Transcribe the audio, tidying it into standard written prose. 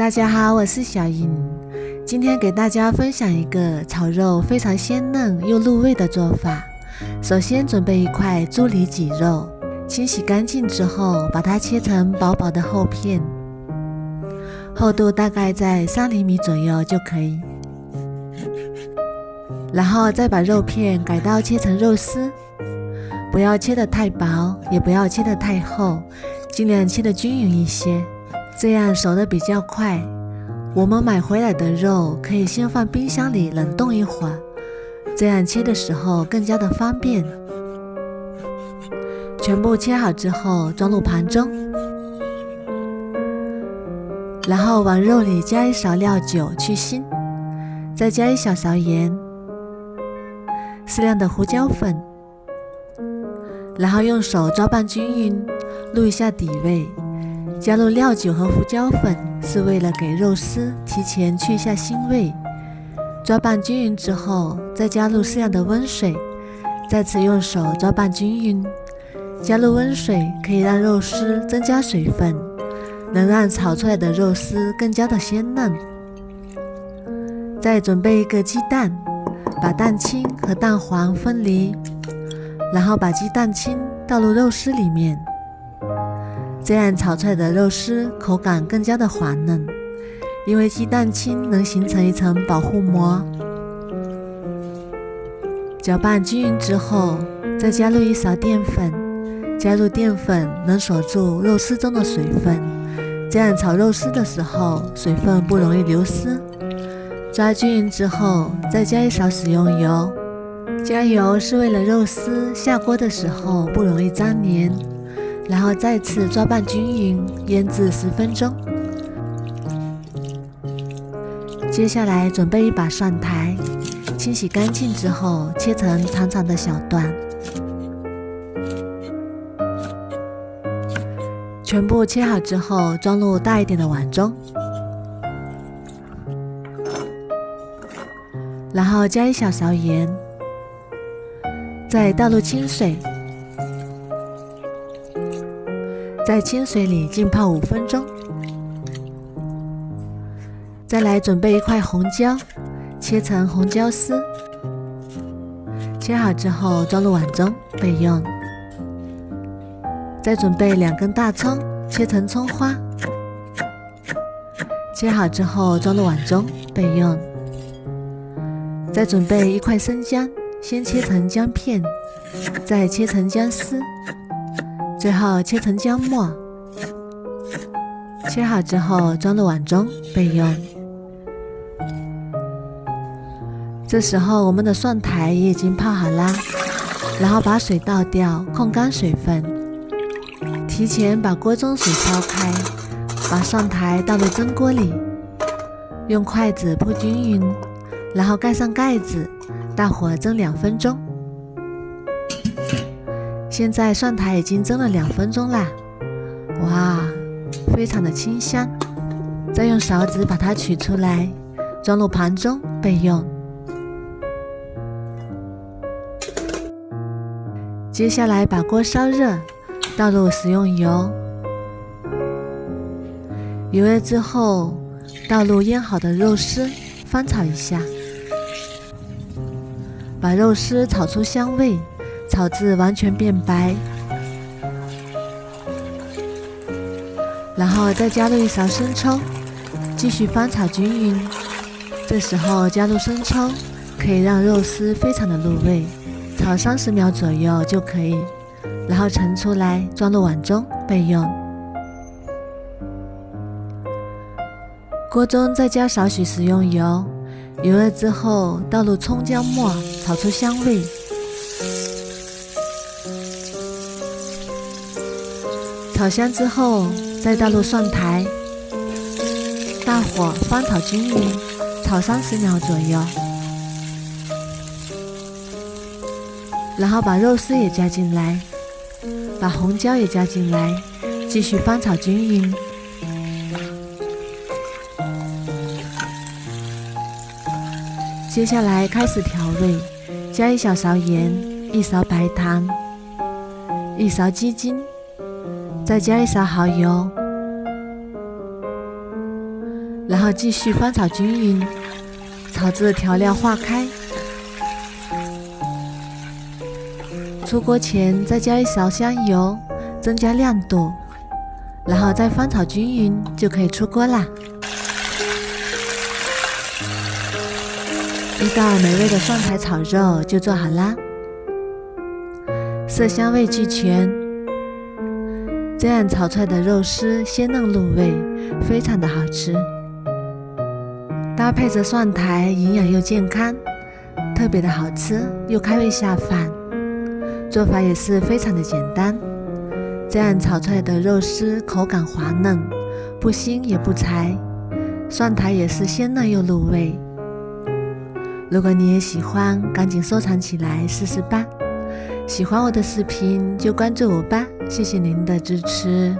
大家好，我是小莹。今天给大家分享一个炒肉非常鲜嫩又入味的做法。首先准备一块猪里脊肉，清洗干净之后，把它切成薄薄的厚片，厚度大概在3厘米左右就可以。然后再把肉片改刀切成肉丝，不要切得太薄，也不要切得太厚，尽量切得均匀一些，这样熟得比较快。我们买回来的肉可以先放冰箱里冷冻一会儿，这样切的时候更加的方便。全部切好之后装入盘中，然后往肉里加一勺料酒去腥，再加一小勺盐，适量的胡椒粉，然后用手抓拌均匀，入一下底味。加入料酒和胡椒粉是为了给肉丝提前去一下腥味。抓拌均匀之后，再加入适量的温水，再次用手抓拌均匀。加入温水可以让肉丝增加水分，能让炒出来的肉丝更加的鲜嫩。再准备一个鸡蛋，把蛋清和蛋黄分离，然后把鸡蛋清倒入肉丝里面，这样炒出来的肉丝口感更加的滑嫩，因为鸡蛋清能形成一层保护膜。搅拌均匀之后，再加入一勺淀粉，加入淀粉能锁住肉丝中的水分，这样炒肉丝的时候水分不容易流失。抓均匀之后，再加一勺食用油，加油是为了肉丝下锅的时候不容易粘黏。然后再次抓拌均匀，腌制10分钟。接下来准备一把蒜苔，清洗干净之后切成长长的小段，全部切好之后装入大一点的碗中，然后加一小勺盐，再倒入清水，在清水里浸泡5分钟。再来准备一块红椒，切成红椒丝，切好之后装入碗中备用。再准备2根大葱，切成葱花，切好之后装入碗中备用。再准备一块生姜，先切成姜片，再切成姜丝，最后切成姜末，切好之后装入碗中备用。这时候我们的蒜苔也已经泡好啦，然后把水倒掉，控干水分。提前把锅中水烧开，把蒜苔倒入蒸锅里，用筷子铺均匀，然后盖上盖子，大火蒸2分钟。现在蒜苔已经蒸了2分钟啦，哇，非常的清香。再用勺子把它取出来，装入盘中备用。接下来把锅烧热，倒入食用油，油热之后倒入腌好的肉丝，翻炒一下，把肉丝炒出香味，炒至完全变白，然后再加入一勺生抽，继续翻炒均匀。这时候加入生抽，可以让肉丝非常的入味，炒30秒左右就可以，然后盛出来装入碗中备用。锅中再加少许食用油，油热之后倒入葱姜末，炒出香味。炒香之后再倒入蒜苔，大火翻炒均匀，炒30秒左右，然后把肉丝也加进来，把红椒也加进来，继续翻炒均匀。接下来开始调味，加1小勺盐，1勺白糖，1勺鸡精，再加1勺蚝油，然后继续翻炒均匀，炒至调料化开。出锅前再加一勺香油，增加亮度，然后再翻炒均匀就可以出锅啦。一道美味的蒜苔炒肉就做好啦，色香味俱全，这样炒出来的肉丝鲜嫩入味，非常的好吃。搭配着蒜苔，营养又健康，特别的好吃又开胃下饭。做法也是非常的简单，这样炒出来的肉丝口感滑嫩，不腥也不柴，蒜苔也是鲜嫩又入味。如果你也喜欢，赶紧收藏起来试试吧。喜欢我的视频就关注我吧，谢谢您的支持。